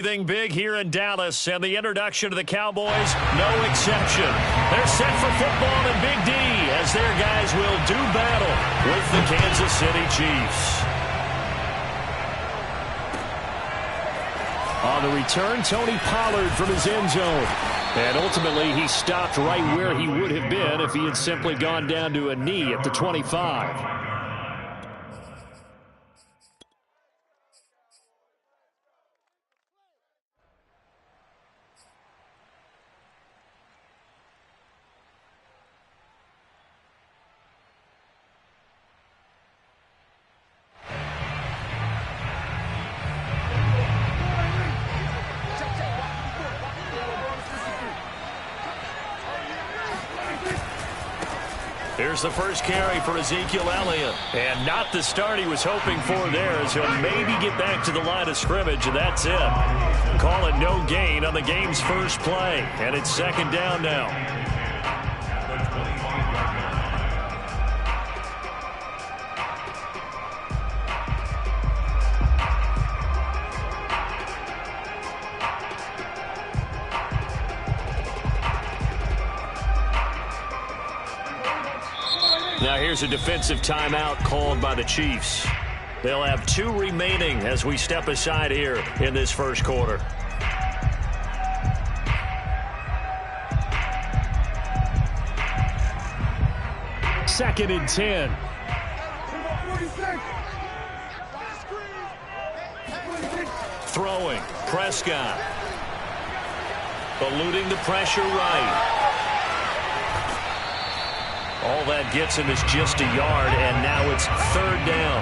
Everything big here in Dallas, and the introduction to the Cowboys, no exception. They're set for football and Big D as their guys will do battle with the Kansas City Chiefs. On the return, Tony Pollard from his end zone. And ultimately, he stopped right where he would have been if he had simply gone down to a knee at the 25. Here's the first carry for Ezekiel Elliott. And not the start he was hoping for there, as he'll maybe get back to the line of scrimmage, and that's it. Call it no gain on the game's first play. And it's second down now. Now here's a defensive timeout called by the Chiefs. They'll have 2 remaining as we step aside here in this first quarter. Second and 10. Throwing. Prescott. Eluding the pressure right. All that gets him is just a yard, and now it's third down.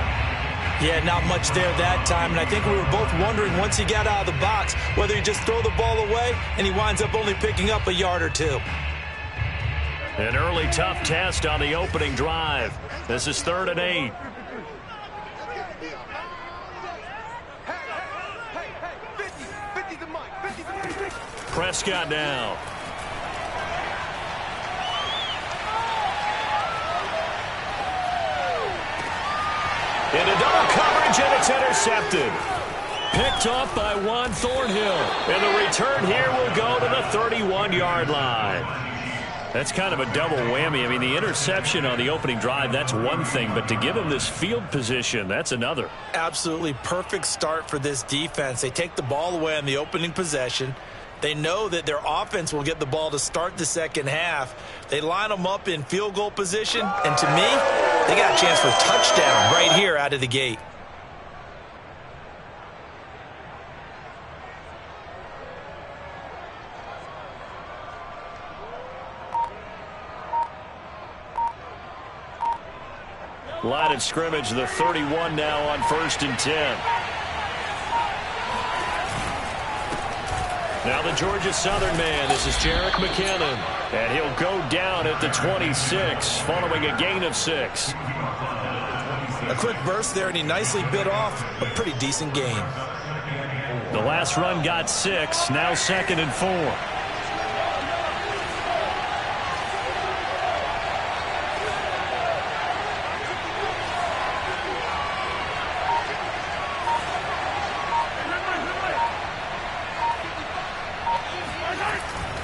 Yeah, not much there that time, and I think we were both wondering once he got out of the box whether he just throw the ball away, and he winds up only picking up a yard or 2. An early tough test on the opening drive. This is 3rd and 8. Prescott now. Into double coverage, and it's intercepted. Picked off by Juan Thornhill. And the return here will go to the 31-yard line. That's kind of a double whammy. I mean, the interception on the opening drive, that's one thing. But to give him this field position, that's another. Absolutely perfect start for this defense. They take the ball away on the opening possession. They know that their offense will get the ball to start the second half. They line them up in field goal position, and to me, they got a chance for a touchdown right here out of the gate. Line of scrimmage, the 31 now on 1st and 10. Now the Georgia Southern man, this is Jerick McKinnon. And he'll go down at the 26 following a gain of 6. A quick burst there, and he nicely bit off a pretty decent gain. The last run got 6, now 2nd and 4.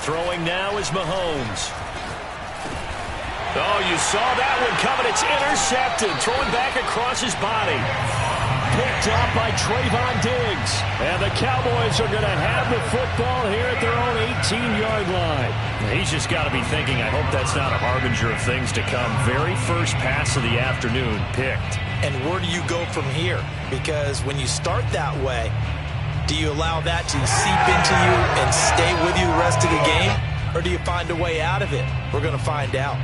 Throwing now is Mahomes. Oh, you saw that one coming. It's intercepted. Throwing back across his body. Picked up by Trayvon Diggs. And the Cowboys are going to have the football here at their own 18-yard line. He's just got to be thinking, I hope that's not a harbinger of things to come. Very first pass of the afternoon picked. And where do you go from here? Because when you start that way, do you allow that to seep into you and stay with you the rest of the game? Or do you find a way out of it? We're going to find out.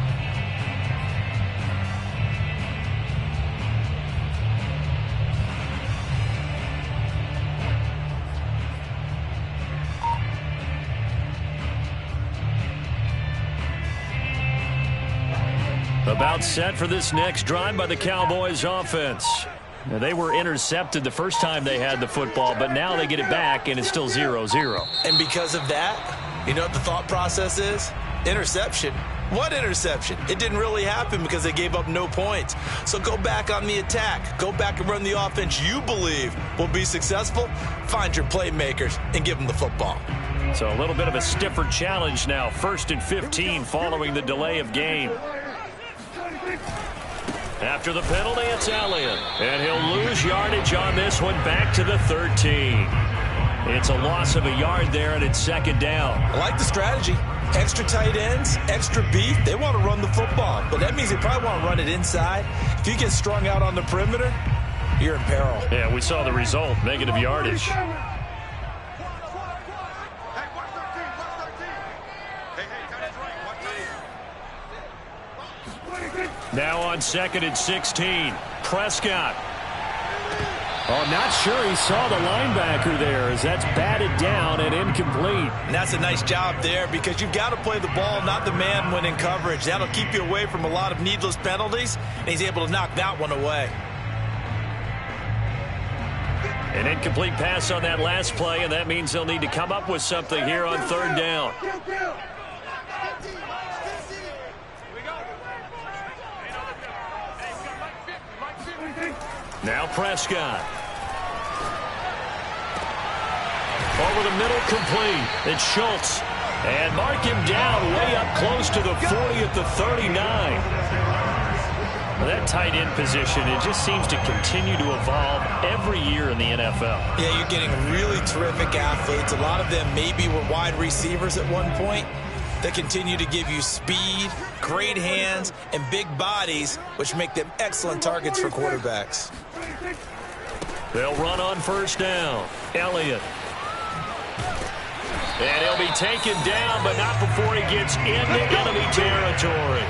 About set for this next drive by the Cowboys offense. Now, they were intercepted the first time they had the football, but now they get it back, and it's still 0-0. And because of that, you know what the thought process is? Interception. What interception? It didn't really happen because they gave up no points. So go back on the attack. Go back and run the offense you believe will be successful. Find your playmakers and give them the football. So a little bit of a stiffer challenge now. 1st and 15 following the delay of game. After the penalty, it's Elliott. And he'll lose yardage on this one, back to the 13. It's a loss of a yard there, and it's 2nd down. I like the strategy. Extra tight ends, extra beef. They want to run the football, but that means they probably want to run it inside. If you get strung out on the perimeter, you're in peril. Yeah, we saw the result, negative yardage. Now on 2nd and 16, Prescott. Oh, not sure he saw the linebacker there as that's batted down and incomplete. And that's a nice job there because you've got to play the ball, not the man when in coverage. That'll keep you away from a lot of needless penalties, and he's able to knock that one away. An incomplete pass on that last play, and that means they'll need to come up with something here on 3rd down. Now Prescott. Over the middle, complete. It's Schultz. And mark him down way up close to the 40 at the 39. Well, that tight end position, it just seems to continue to evolve every year in the NFL. Yeah, you're getting really terrific athletes. A lot of them maybe were wide receivers at one point. They continue to give you speed, great hands, and big bodies, which make them excellent targets for quarterbacks. They'll run on 1st down. Elliott. And he'll be taken down, but not before he gets into enemy territory.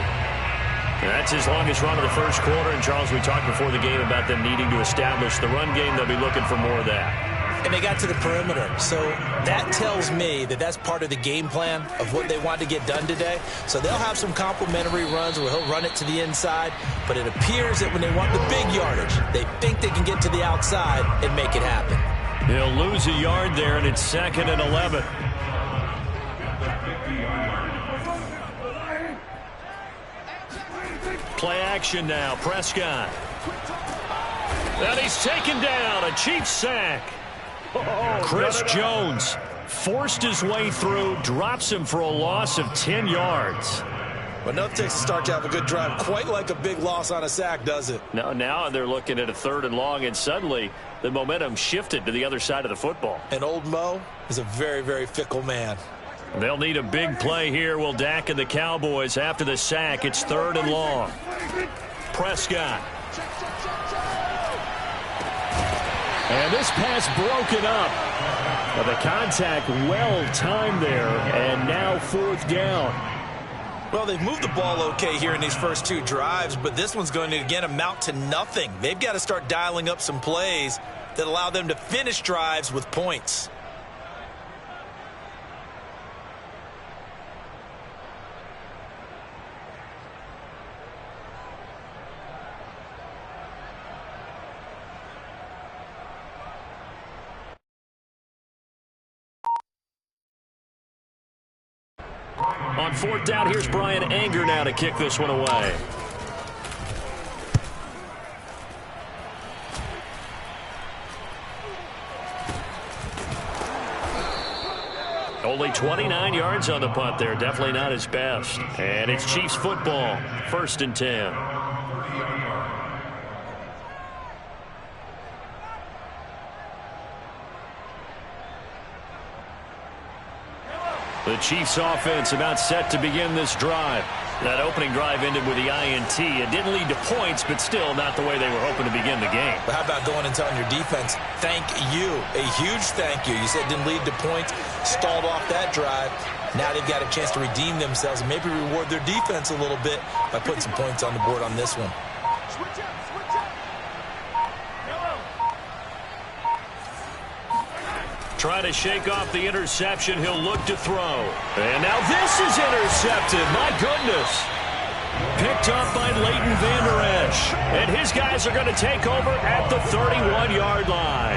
And that's his longest run of the 1st quarter. And, Charles, we talked before the game about them needing to establish the run game. They'll be looking for more of that. And they got to the perimeter. So that tells me that that's part of the game plan of what they want to get done today. So they'll have some complementary runs where he'll run it to the inside. But it appears that when they want the big yardage, they think they can get to the outside and make it happen. He'll lose a yard there, and it's 2nd and 11. Play action now. Prescott. And he's taken down. A Chiefs sack. Chris Jones forced his way through, drops him for a loss of 10 yards. Well, enough takes to start to have a good drive. Quite like a big loss on a sack, does it? No, now they're looking at a 3rd and long, and suddenly the momentum shifted to the other side of the football. And old Mo is a very, very fickle man. They'll need a big play here. Will Dak and the Cowboys after the sack. It's 3rd and long. Prescott. And this pass broken up. But the contact well timed there, and now 4th down. Well, they've moved the ball okay here in these first 2 drives, but this one's going to, again, amount to nothing. They've got to start dialing up some plays that allow them to finish drives with points. On 4th down, here's Brian Anger now to kick this one away. Only 29 yards on the punt there. Definitely not his best. And it's Chiefs football. 1st and 10. The Chiefs offense about set to begin this drive. That opening drive ended with the INT. It didn't lead to points, but still not the way they were hoping to begin the game. But how about going and telling your defense, thank you, a huge thank you. You said it didn't lead to points, stalled off that drive. Now they've got a chance to redeem themselves and maybe reward their defense a little bit by putting some points on the board on this one. Try to shake off the interception. He'll look to throw. And now this is intercepted. My goodness. Picked up by Leighton Vander Esch. And his guys are going to take over at the 31-yard line.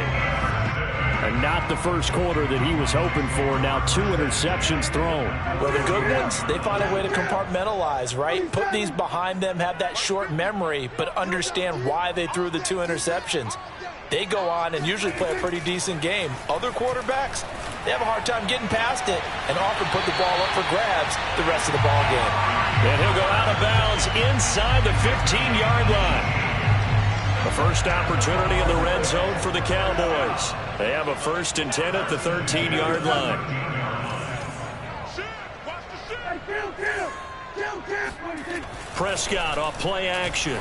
A not the first quarter that he was hoping for. Now 2 interceptions thrown. Well, the good ones, they find a way to compartmentalize, right? Put these behind them, have that short memory, but understand why they threw the 2 interceptions. They go on and usually play a pretty decent game. Other quarterbacks, they have a hard time getting past it and often put the ball up for grabs the rest of the ball game. And he'll go out of bounds inside the 15-yard line. The first opportunity in the red zone for the Cowboys. They have a 1st and 10 at the 13-yard line. Prescott off play action.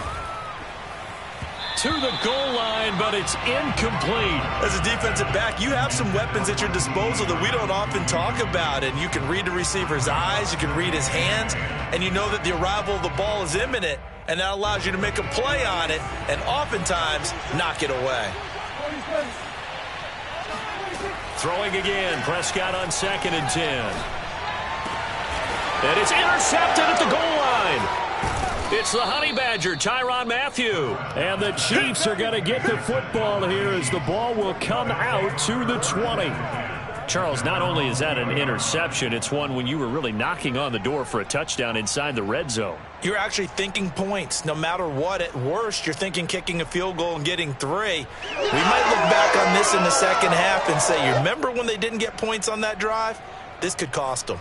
To the goal line, but it's incomplete. As a defensive back, you have some weapons at your disposal that we don't often talk about. And you can read the receiver's eyes, you can read his hands, and you know that the arrival of the ball is imminent. And that allows you to make a play on it and oftentimes knock it away. Throwing again, Prescott on 2nd and 10. And it's intercepted at the goal line. It's the Honey Badger, Tyrann Mathieu. And the Chiefs are going to get the football here as the ball will come out to the 20. Charles, not only is that an interception, it's one when you were really knocking on the door for a touchdown inside the red zone. You're actually thinking points. No matter what, at worst, you're thinking kicking a field goal and getting 3. We might look back on this in the second half and say, you remember when they didn't get points on that drive? This could cost them.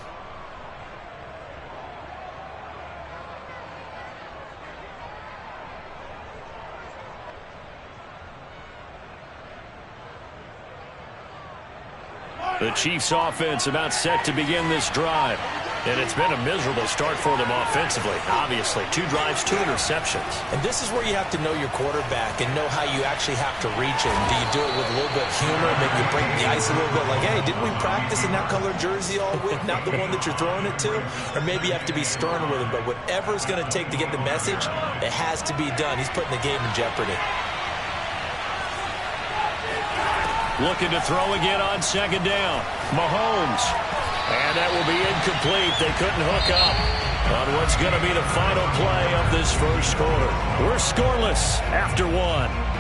The Chiefs offense about set to begin this drive. And it's been a miserable start for them offensively. Obviously, 2 drives, 2 interceptions. And this is where you have to know your quarterback and know how you actually have to reach him. Do you do it with a little bit of humor? Maybe you break the ice a little bit like, hey, didn't we practice in that color jersey all week? Not the one that you're throwing it to? Or maybe you have to be stern with him. But whatever it's going to take to get the message, it has to be done. He's putting the game in jeopardy. Looking to throw again on 2nd down. Mahomes. And that will be incomplete. They couldn't hook up on what's going to be the final play of this first quarter. We're scoreless after 1.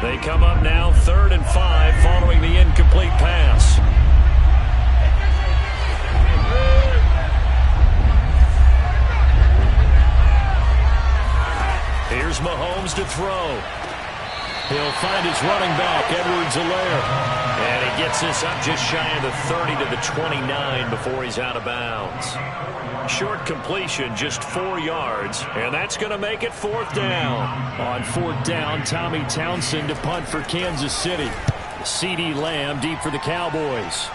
They come up now 3rd and 5 following the incomplete pass. Here's Mahomes to throw. He'll find his running back, Edwards-Helaire. And he gets this up just shy of the 30 to the 29 before he's out of bounds. Short completion, just 4 yards, and that's going to make it 4th down. On 4th down, Tommy Townsend to punt for Kansas City. CeeDee Lamb deep for the Cowboys.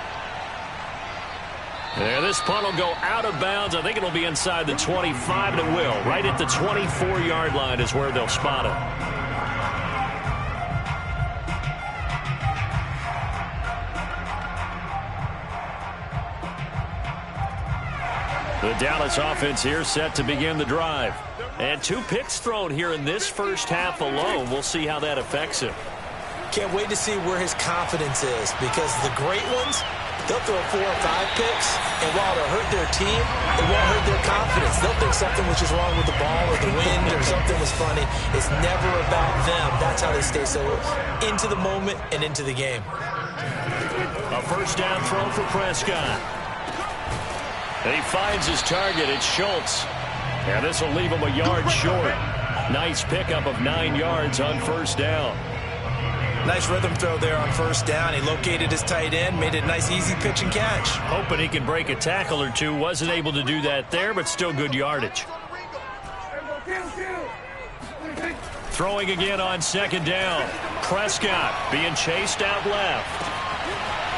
And this punt will go out of bounds. I think it'll be inside the 25, and it will. Right at the 24-yard line is where they'll spot it. The Dallas offense here set to begin the drive. And 2 picks thrown here in this first half alone. We'll see how that affects him. Can't wait to see where his confidence is, because the great ones, they'll throw 4 or 5 picks, and while it'll hurt their team, it won't hurt their confidence. They'll think something was just wrong with the ball or the wind or something was funny. It's never about them. That's how they stay so into the moment and into the game. A first down throw for Prescott. And he finds his target. It's Schultz. And this will leave him a yard short. Nice pickup of 9 yards on first down. Nice rhythm throw there on first down. He located his tight end, made it a nice easy pitch and catch. Hoping he can break a tackle or two. Wasn't able to do that there, but still good yardage. Throwing again on 2nd down. Prescott being chased out left.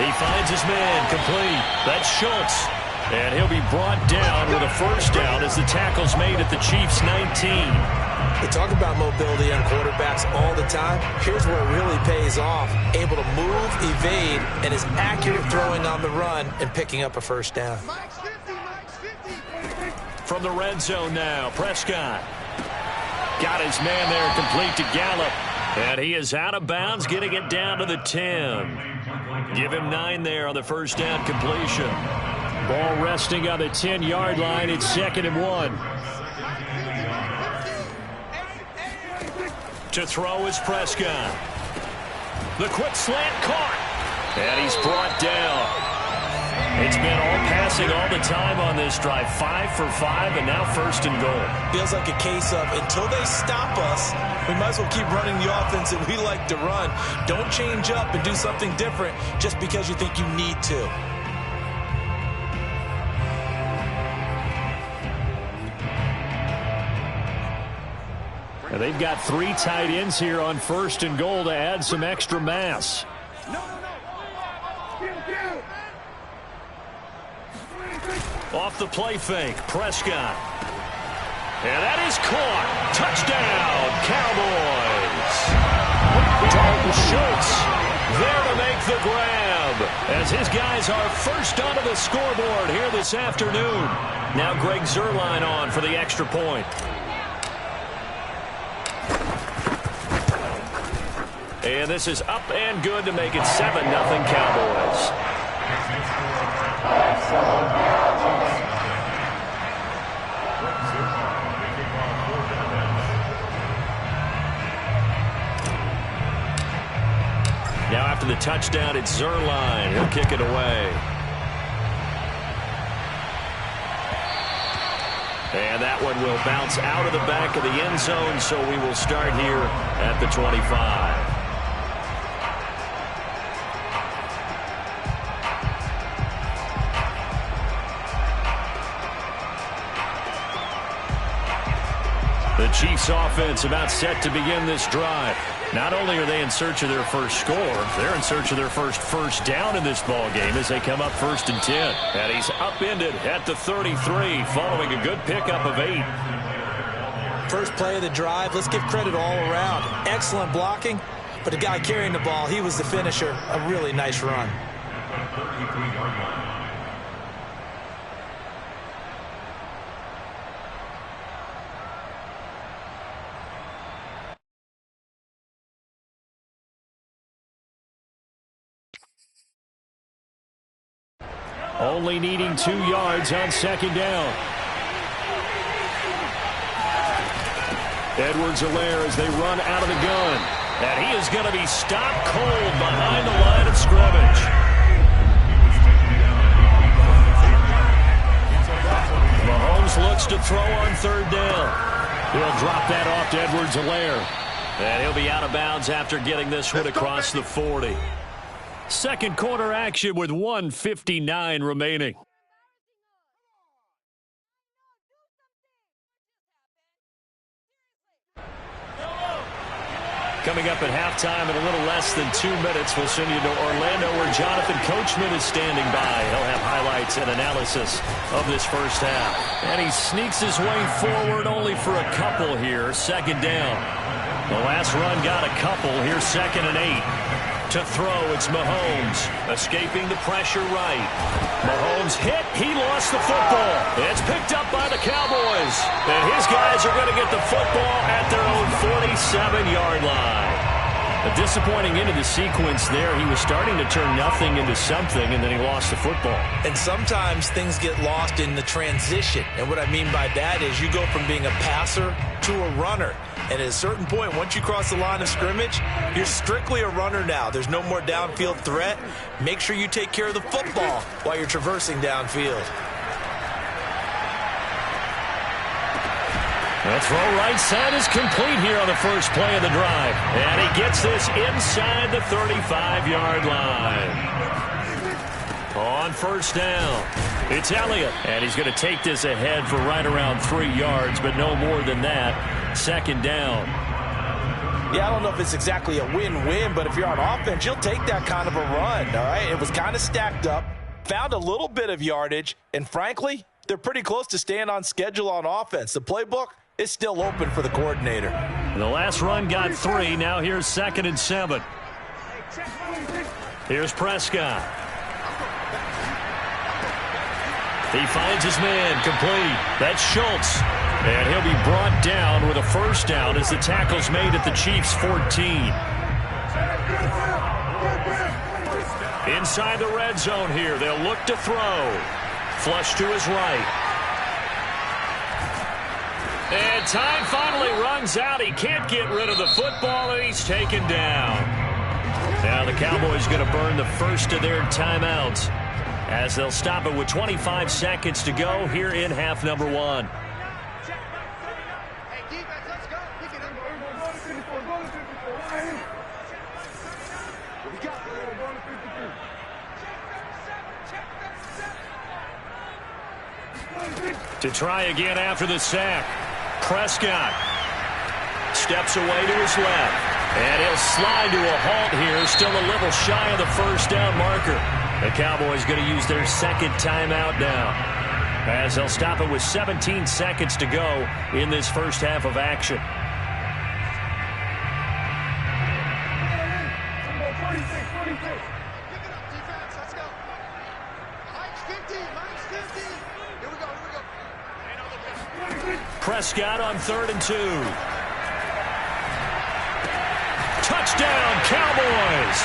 He finds his man complete. That's Schultz. And he'll be brought down with a first down as the tackle's made at the Chiefs' 19. We talk about mobility on quarterbacks all the time. Here's where it really pays off. Able to move, evade, and is accurate throwing on the run and picking up a first down. From the red zone now, Prescott. Got his man there, complete to Gallup. And he is out of bounds, getting it down to the 10. Give him 9 there on the first down completion. Ball resting on the 10-yard line. It's 2nd and 1. To throw is Prescott. The quick slant caught. And he's brought down. It's been all passing all the time on this drive. 5 for 5, and now 1st and goal. Feels like a case of until they stop us, we might as well keep running the offense that we like to run. Don't change up and do something different just because you think you need to. And they've got 3 tight ends here on 1st and goal to add some extra mass. Off the play fake, Prescott. And that is caught. Touchdown, Cowboys. Dalton Schultz there to make the grab as his guys are first onto the scoreboard here this afternoon. Now Greg Zuerlein on for the extra point. And this is up and good to make it 7-0 Cowboys. Now after the touchdown, it's Zuerlein. He'll kick it away. And that one will bounce out of the back of the end zone, so we will start here at the 25. The Chiefs offense about set to begin this drive. Not only are they in search of their first score, they're in search of their first down in this ball game as they come up 1st and 10. And he's upended at the 33 following a good pickup of 8. First play of the drive, let's give credit all around. Excellent blocking, but the guy carrying the ball, he was the finisher. A really nice run. Only needing 2 yards on 2nd down. Edwards-Helaire as they run out of the gun. And he is going to be stopped cold behind the line of scrimmage. Mahomes looks to throw on 3rd down. He'll drop that off to Edwards-Helaire. And he'll be out of bounds after getting this one across the 40. Second quarter action with 1:59 remaining. Coming up at halftime in a little less than 2 minutes, we'll send you to Orlando where Jonathan Coachman is standing by. He'll have highlights and analysis of this first half. And he sneaks his way forward only for a couple here. 2nd down. The last run got a couple. Here's 2nd and 8. To throw, it's Mahomes. Escaping the pressure right. Mahomes hit. He lost the football. It's picked up by the Cowboys. And his guys are going to get the football at their own 47-yard line. A disappointing end of the sequence there. He was starting to turn nothing into something, and then he lost the football. And sometimes things get lost in the transition. And what I mean by that is you go from being a passer to a runner. And at a certain point, once you cross the line of scrimmage, you're strictly a runner now. There's no more downfield threat. Make sure you take care of the football while you're traversing downfield. The throw right side is complete here on the first play of the drive. And he gets this inside the 35-yard line. On 1st down, it's Elliott. And he's going to take this ahead for right around 3 yards, but no more than that. 2nd down. Yeah, I don't know if it's exactly a win-win, but if you're on offense, you'll take that kind of a run, all right? It was kind of stacked up, found a little bit of yardage, and frankly, they're pretty close to staying on schedule on offense. The playbook is still open for the coordinator. And the last run got 3. Now here's 2nd and 7. Here's Prescott. He finds his man complete. That's Schultz. And he'll be brought down with a first down as the tackle's made at the Chiefs' 14. Inside the red zone here, they'll look to throw. Flush to his right. And time finally runs out. He can't get rid of the football, and he's taken down. Now the Cowboys going to burn the first of their timeouts as they'll stop it with 25 seconds to go here in half number 1. To try again after the sack. Prescott steps away to his left. And he'll slide to a halt here. Still a little shy of the first down marker. The Cowboys going to use their second timeout now, as they'll stop it with 17 seconds to go in this first half of action. Prescott on 3rd and 2. Touchdown, Cowboys!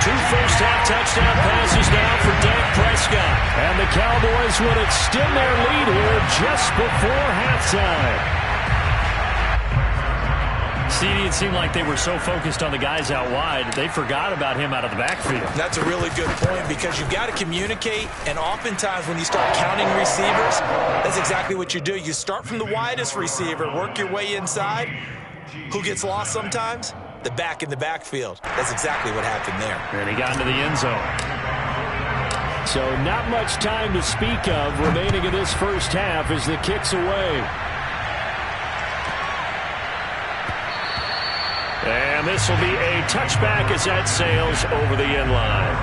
2 first-half touchdown passes now for Dak Prescott. And the Cowboys would extend their lead here just before halftime. CD, it seemed like they were so focused on the guys out wide, they forgot about him out of the backfield. That's a really good point, because you've got to communicate, and oftentimes when you start counting receivers, that's exactly what you do. You start from the widest receiver, work your way inside. Who gets lost sometimes? The back in the backfield. That's exactly what happened there. And he got into the end zone. So not much time to speak of remaining in this first half as the kick's away. And this will be a touchback as that sails over the end line.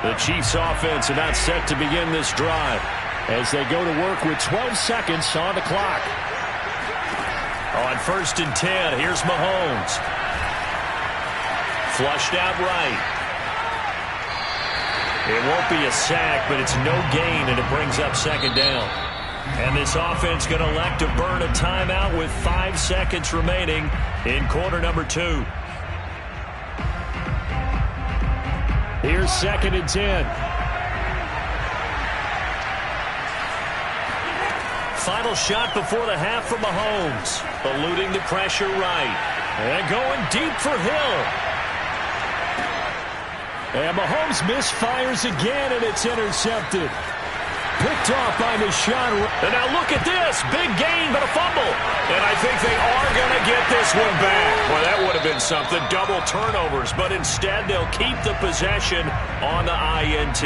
The Chiefs offense about set to begin this drive as they go to work with 12 seconds on the clock. On 1st and 10, here's Mahomes. Flushed out right. It won't be a sack, but it's no gain, and it brings up 2nd down. And this offense going to elect to burn a timeout with 5 seconds remaining in quarter number 2. Here's 2nd and 10. Final shot before the half from Mahomes. Eluding the pressure right. And going deep for Hill. And Mahomes misfires again, and it's intercepted. Picked off by Deshaun. And now look at this. Big gain, but a fumble. And I think they are going to get this one back. Well, that would have been something. Double turnovers. But instead, they'll keep the possession on the INT.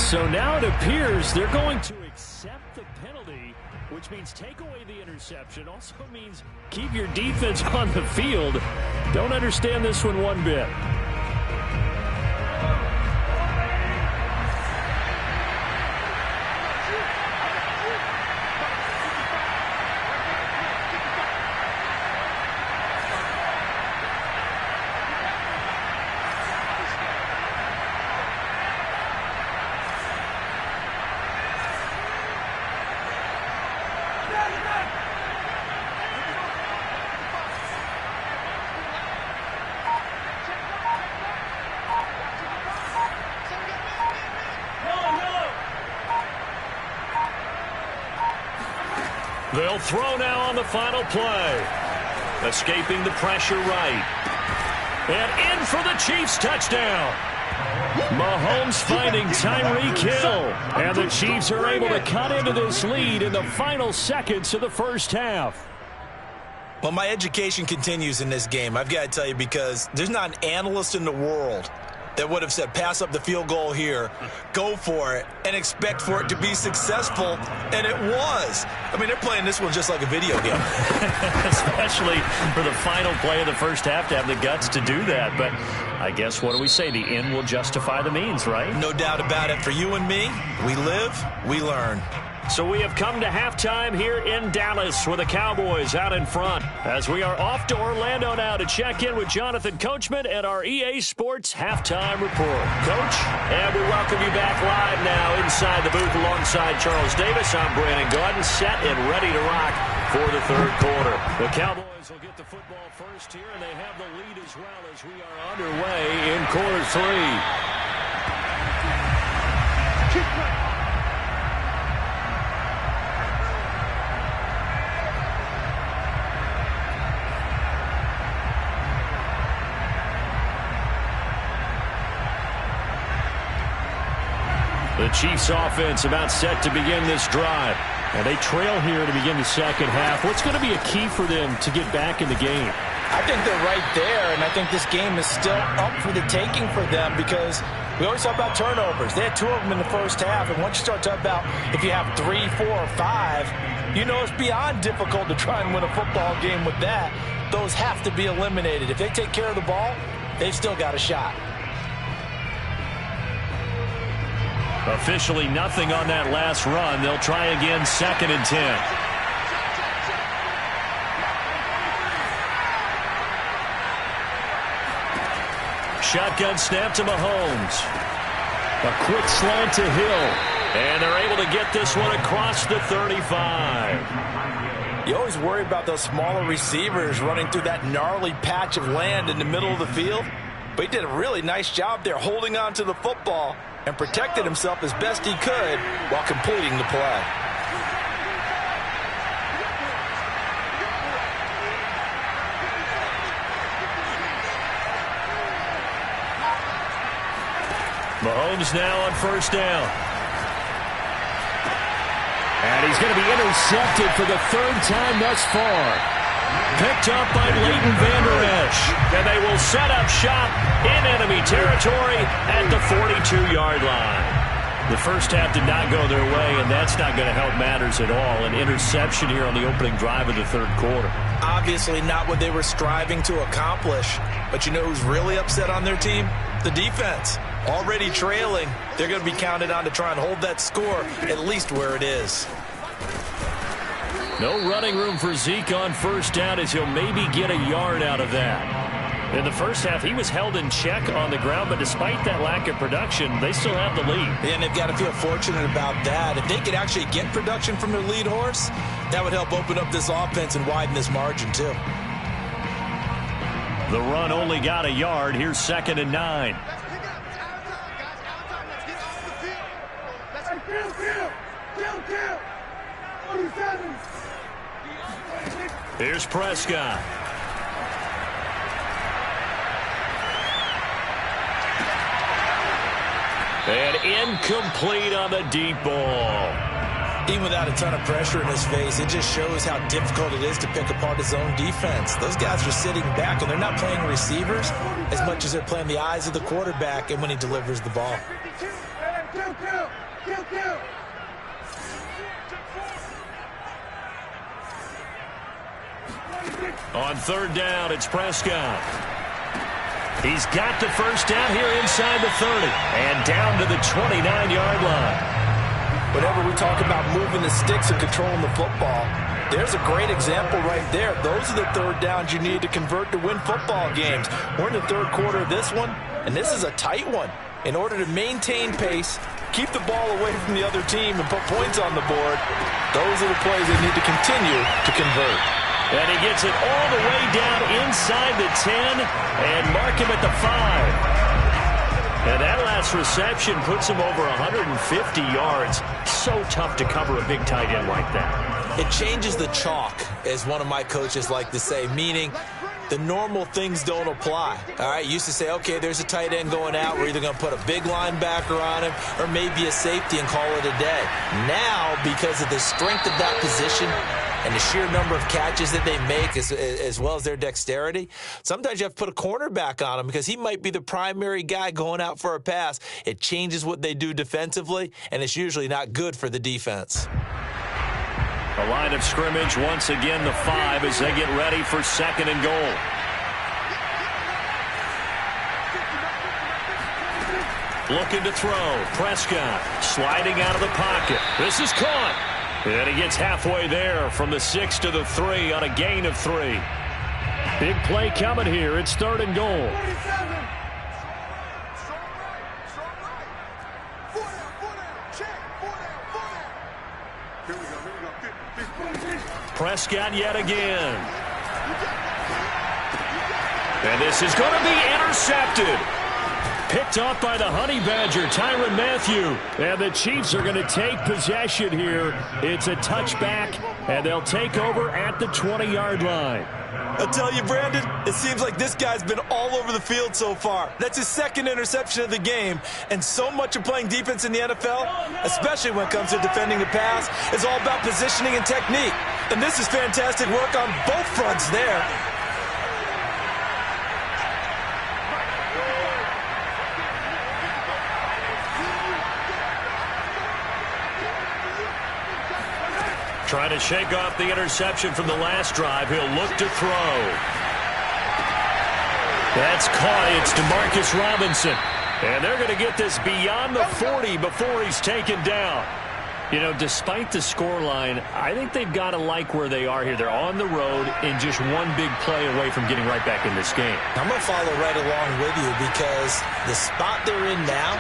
So now it appears they're going to accept the penalty, which means take away the interception. Also means keep your defense on the field. Don't understand this one bit. They'll throw now on the final play. Escaping the pressure right. And in for the Chiefs touchdown. Mahomes finding Tyreek Hill. And the Chiefs are able to cut into this lead in the final seconds of the first half. Well, my education continues in this game, I've got to tell you, because there's not an analyst in the world that would have said pass up the field goal here, go for it, and expect for it to be successful, and it was. I mean, they're playing this one just like a video game. Especially for the final play of the first half to have the guts to do that. But I guess, what do we say? The end will justify the means, right? No doubt about it. For you and me, we live, we learn. So we have come to halftime here in Dallas with the Cowboys out in front. As we are off to Orlando now to check in with Jonathan Coachman and our EA Sports Halftime Report. Coach, and we welcome you back live now inside the booth alongside Charles Davis. I'm Brandon Gordon, set and ready to rock for the third quarter. The Cowboys will get the football first here, and they have the lead as well as we are underway in quarter three. The Chiefs offense about set to begin this drive. And they trail here to begin the second half. What's going to be a key for them to get back in the game? I think they're right there, and I think this game is still up for the taking for them because we always talk about turnovers. They had 2 of them in the first half, and once you start talking about if you have 3, 4, or 5, you know it's beyond difficult to try and win a football game with that. Those have to be eliminated. If they take care of the ball, they've still got a shot. Officially nothing on that last run. They'll try again, 2nd and 10. Shotgun snap to Mahomes. A quick slant to Hill. And they're able to get this one across the 35. You always worry about those smaller receivers running through that gnarly patch of land in the middle of the field. But he did a really nice job there holding on to the football and protected himself as best he could while completing the play. Mahomes now on first down. And he's going to be intercepted for the 3rd time thus far. Picked up by Leighton Vander Esch. And they will set up shop in enemy territory at the 42-yard line. The first half did not go their way, and that's not going to help matters at all. An interception here on the opening drive of the third quarter. Obviously not what they were striving to accomplish. But you know who's really upset on their team? The defense. Already trailing. They're going to be counted on to try and hold that score at least where it is. No running room for Zeke on first down as he'll maybe get a yard out of that. In the first half, he was held in check on the ground, but despite that lack of production, they still have the lead. And they've got to feel fortunate about that. If they could actually get production from their lead horse, that would help open up this offense and widen this margin too. The run only got a yard. Here's 2nd and 9. Here's Prescott. And incomplete on the deep ball. Even without a ton of pressure in his face, it just shows how difficult it is to pick apart his own defense. Those guys are sitting back, and they're not playing receivers as much as they're playing the eyes of the quarterback and when he delivers the ball. On 3rd down, it's Prescott. He's got the first down here inside the 30 and down to the 29-yard line. Whenever we talk about moving the sticks and controlling the football, there's a great example right there. Those are the 3rd downs you need to convert to win football games. We're in the 3rd quarter of this one, and this is a tight one. In order to maintain pace, keep the ball away from the other team, and put points on the board, those are the plays they need to continue to convert. And he gets it all the way down inside the 10 and mark him at the 5. And that last reception puts him over 150 yards. So tough to cover a big tight end like that. It changes the chalk, as one of my coaches like to say, meaning the normal things don't apply. All right, you used to say, okay, there's a tight end going out. We're either going to put a big linebacker on him or maybe a safety and call it a day. Now, because of the strength of that position and the sheer number of catches that they make as well as their dexterity, sometimes you have to put a cornerback on him because he might be the primary guy going out for a pass. It changes what they do defensively, and it's usually not good for the defense. A line of scrimmage, once again the 5 as they get ready for 2nd and goal. Looking to throw. Prescott sliding out of the pocket. This is caught. And he gets halfway there from the 6 to the 3 on a gain of 3. Big play coming here. It's 3rd and goal. Prescott yet again. And this is going to be intercepted. Picked off by the Honey Badger, Tyrann Mathieu. And the Chiefs are going to take possession here. It's a touchback, and they'll take over at the 20-yard line. I tell you, Brandon, it seems like this guy's been all over the field so far. That's his 2nd interception of the game, and so much of playing defense in the NFL, especially when it comes to defending the pass, is all about positioning and technique. And this is fantastic work on both fronts there. Trying to shake off the interception from the last drive. He'll look to throw. That's caught. It's DeMarcus Robinson. And they're going to get this beyond the 40 before he's taken down. You know, despite the scoreline, I think they've got to like where they are here. They're on the road and just one big play away from getting right back in this game. I'm going to follow right along with you because the spot they're in now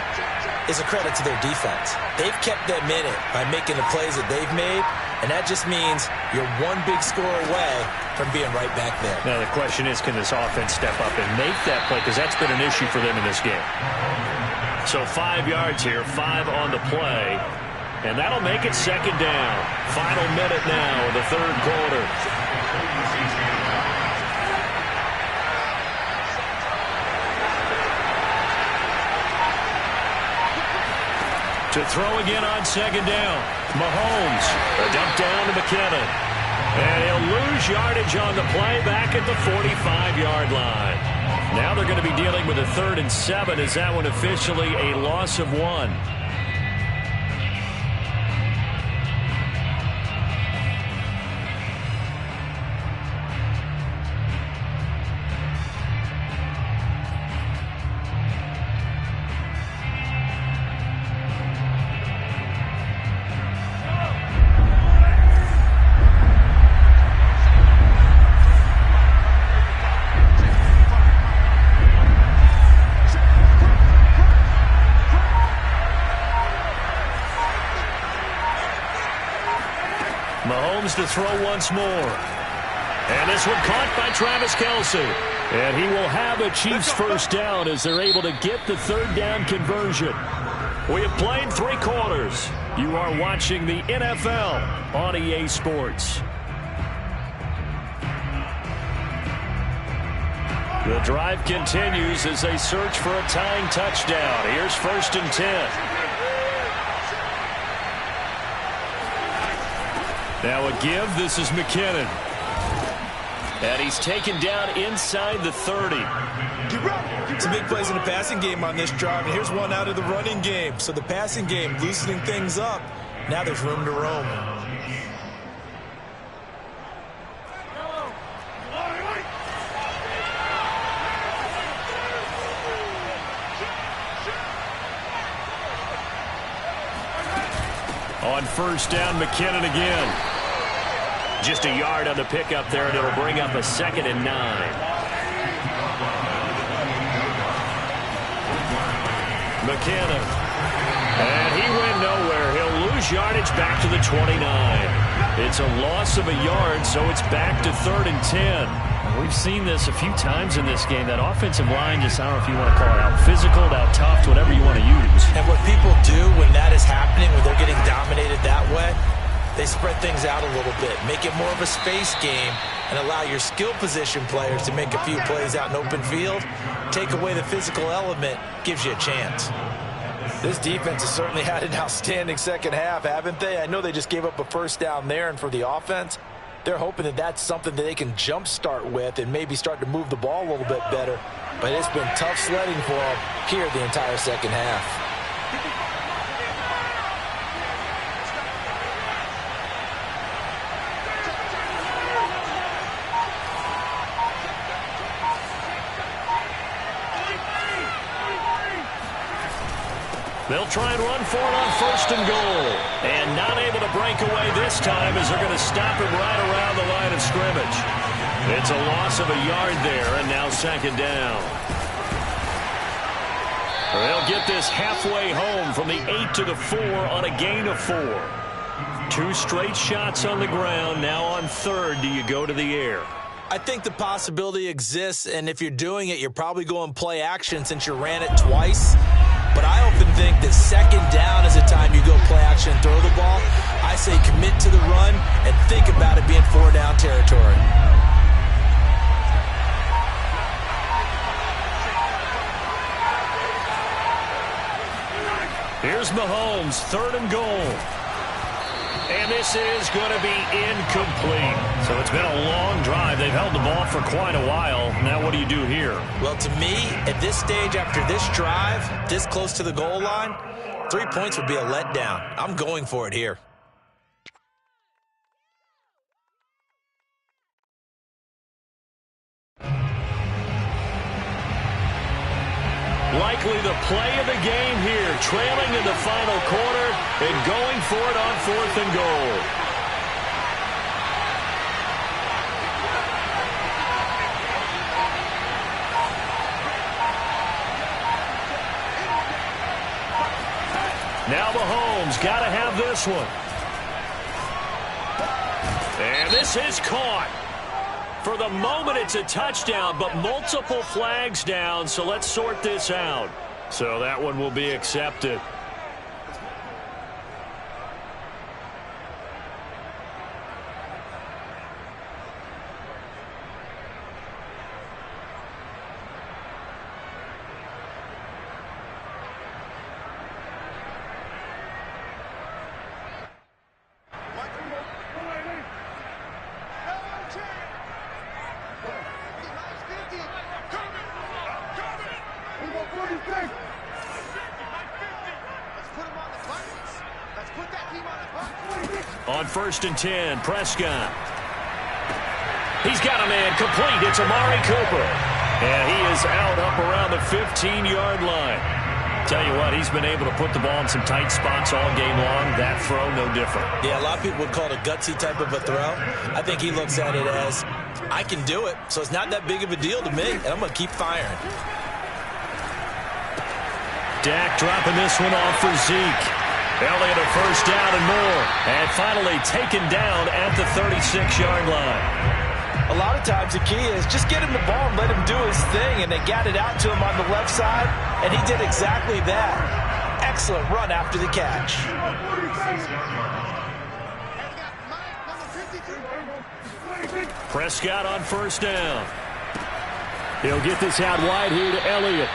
is a credit to their defense. They've kept them in it by making the plays that they've made, and that just means you're one big score away from being right back there. Now the question is, can this offense step up and make that play? Because that's been an issue for them in this game. So 5 yards here, 5 on the play. And that'll make it 2nd down. Final minute now of the 3rd quarter. To throw again on 2nd down. Mahomes, a dump down to McKinnon. And he'll lose yardage on the play back at the 45-yard line. Now they're going to be dealing with a 3rd and 7. Is that one officially a loss of 1? To throw once more. And this one caught by Travis Kelce. And he will have a Chiefs 1st down as they're able to get the 3rd down conversion. We have played 3 quarters. You are watching the NFL on EA Sports. The drive continues as they search for a tying touchdown. Here's 1st and 10. Now a give. This is McKinnon. And he's taken down inside the 30. Some big plays in the passing game on this drive. And here's one out of the running game. So the passing game loosening things up. Now there's room to roam. On 1st down, McKinnon again. Just a yard on the pickup there, and it'll bring up a 2nd and 9. McKinnon. And he went nowhere. He'll lose yardage back to the 29. It's a loss of a yard, so it's back to 3rd and 10. We've seen this a few times in this game. That offensive line just, I don't know if you want to call it out physical, out tough, whatever you want to use. And what people do when that is happening, when they're getting dominated that way, they spread things out a little bit, make it more of a space game, and allow your skill position players to make a few plays out in open field. Take away the physical element, gives you a chance. This defense has certainly had an outstanding 2nd half, haven't they? I know they just gave up a 1st down there, and for the offense, they're hoping that that's something that they can jumpstart with and maybe start to move the ball a little bit better. But it's been tough sledding for them here the entire 2nd half. They'll try and run for it on 1st and goal. And not able to break away this time as they're going to stop him right around the line of scrimmage. It's a loss of a yard there, and now 2nd down. They'll get this halfway home from the 8 to the 4 on a gain of 4. 2 straight shots on the ground. Now on 3rd, do you go to the air? I think the possibility exists, and if you're doing it, you're probably going play action since you ran it twice. But I often think that 2nd down is the time you go play action and throw the ball. I say commit to the run and think about it being 4-down territory. Here's Mahomes, 3rd and goal. And this is going to be incomplete. So it's been a long drive. They've held the ball for quite a while. Now what do you do here? Well, to me, at this stage after this drive, this close to the goal line, 3 points would be a letdown. I'm going for it here. Likely the play of the game here, trailing in the final quarter and going for it on 4th and goal. Now Mahomes got to have this one. And this is caught. For the moment, it's a touchdown, but multiple flags down, so let's sort this out. So that one will be accepted. On 1st and 10, Prescott. He's got a man complete. It's Amari Cooper. And he is out up around the 15-yard line. Tell you what, he's been able to put the ball in some tight spots all game long. That throw, no different. Yeah, a lot of people would call it a gutsy type of a throw. I think he looks at it as, I can do it, so it's not that big of a deal to me, and I'm going to keep firing. Dak dropping this one off for Zeke. Elliott a 1st down and more. And finally taken down at the 36-yard line. A lot of times the key is just get him the ball and let him do his thing, and they got it out to him on the left side, and he did exactly that. Excellent run after the catch. Prescott on 1st down. He'll get this out wide here to Elliott.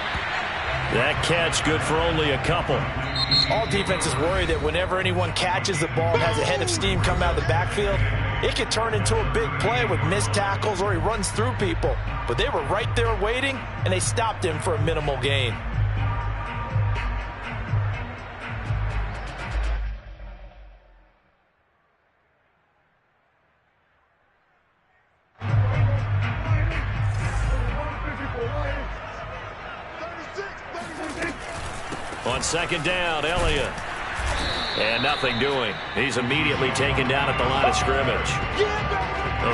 That catch good for only a couple. All defenses worry that whenever anyone catches the ball and has a head of steam come out of the backfield, it could turn into a big play with missed tackles or he runs through people. But they were right there waiting, and they stopped him for a minimal gain. On 2nd down, Elliott. And nothing doing. He's immediately taken down at the line of scrimmage.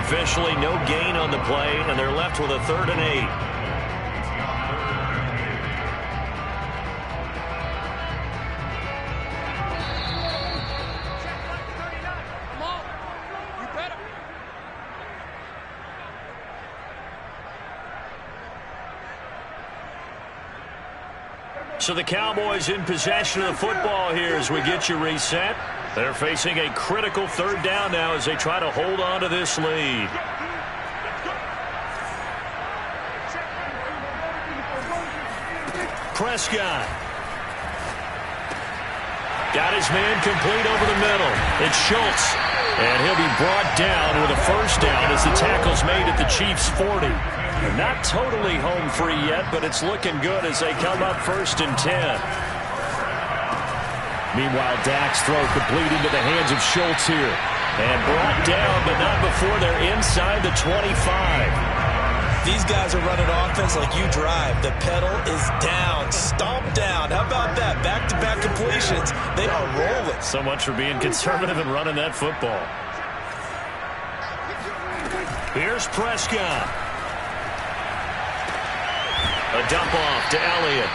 Officially no gain on the play, and they're left with a 3rd and 8. So the Cowboys in possession of the football here as we get you reset. They're facing a critical 3rd down now as they try to hold on to this lead. Prescott. Got his man complete over the middle. It's Schultz. And he'll be brought down with a 1st down as the tackle's made at the Chiefs' 40. Not totally home free yet, but it's looking good as they come up 1st and 10. Meanwhile, Dak's throw complete into the hands of Schultz here. And brought down, but not before they're inside the 25. these guys are running offense like you drive. The pedal is down, stomp down. How about that? Back-to-back completions. They are rolling. So much for being conservative and running that football. Here's Prescott. A dump off to Elliott.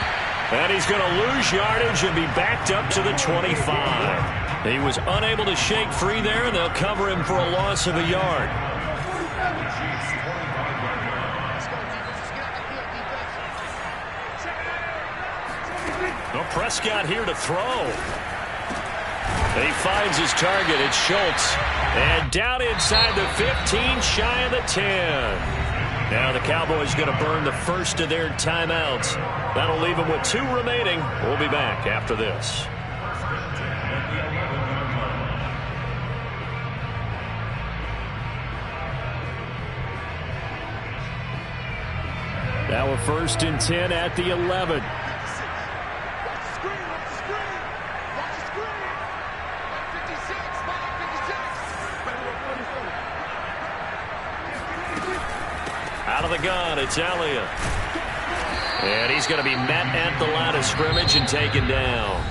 And he's going to lose yardage and be backed up to the 25. He was unable to shake free there, and they'll cover him for a loss of a yard. Well, Prescott here to throw. He finds his target. It's Schultz. And down inside the 15, shy of the 10. Now the Cowboys going to burn the first of their timeouts. That'll leave them with 2 remaining. We'll be back after this. Now a 1st and 10 at the 11. Out of the gun, it's Elliott. And he's going to be met at the line of scrimmage and taken down.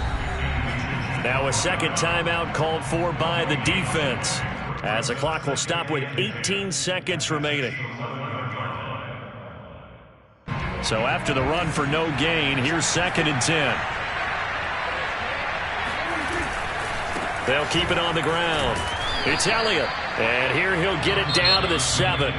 Now a second timeout called for by the defense, as the clock will stop with 18 seconds remaining. So after the run for no gain, here's 2nd and 10. They'll keep it on the ground. It's Elliott. And here he'll get it down to the 7.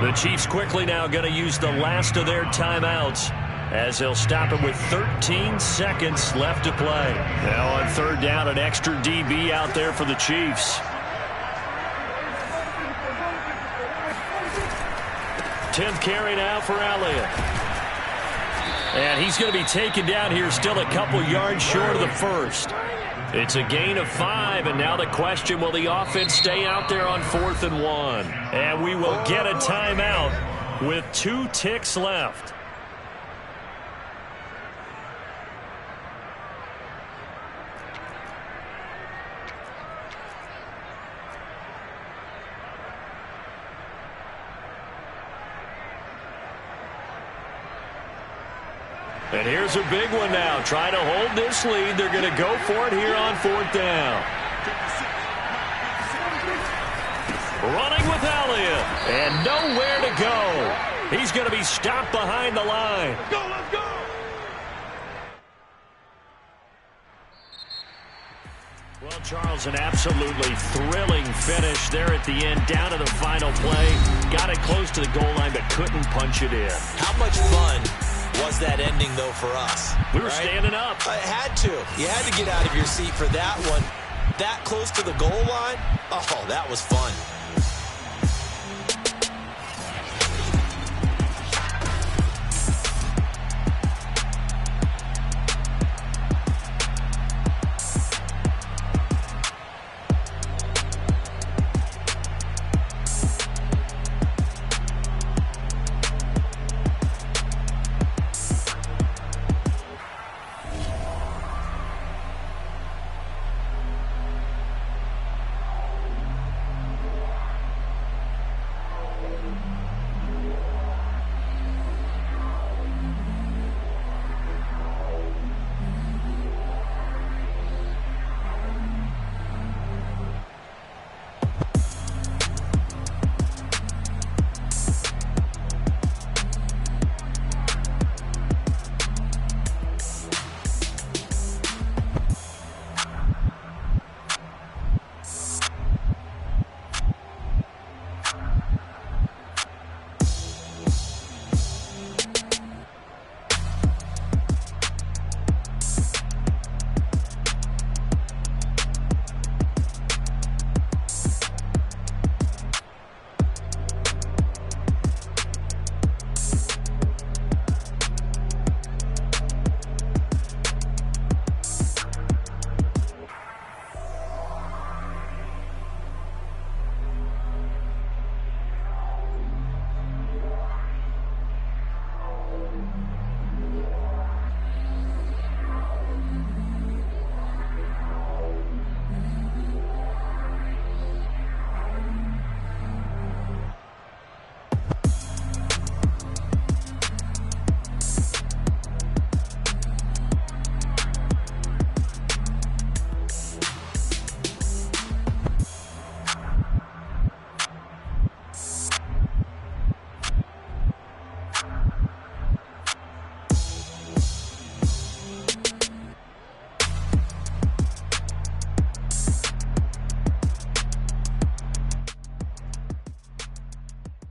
The Chiefs quickly now going to use the last of their timeouts, as they'll stop it with 13 seconds left to play. Now on 3rd down, an extra DB out there for the Chiefs. 10th carry now for Elliott. And he's going to be taken down here, still a couple yards short of the first. It's a gain of 5, and now the question, will the offense stay out there on 4th and 1? And we will get a timeout with 2 ticks left. And here's a big one now. Trying to hold this lead. They're going to go for it here on 4th down. Running with Elliott. And nowhere to go. He's going to be stopped behind the line. Let's go, let's go. Well, Charles, an absolutely thrilling finish there at the end, down to the final play. Got it close to the goal line, but couldn't punch it in. How much fun was that ending, though, for us? We were standing up. I had to. You had to get out of your seat for that one. That close to the goal line? Oh, that was fun.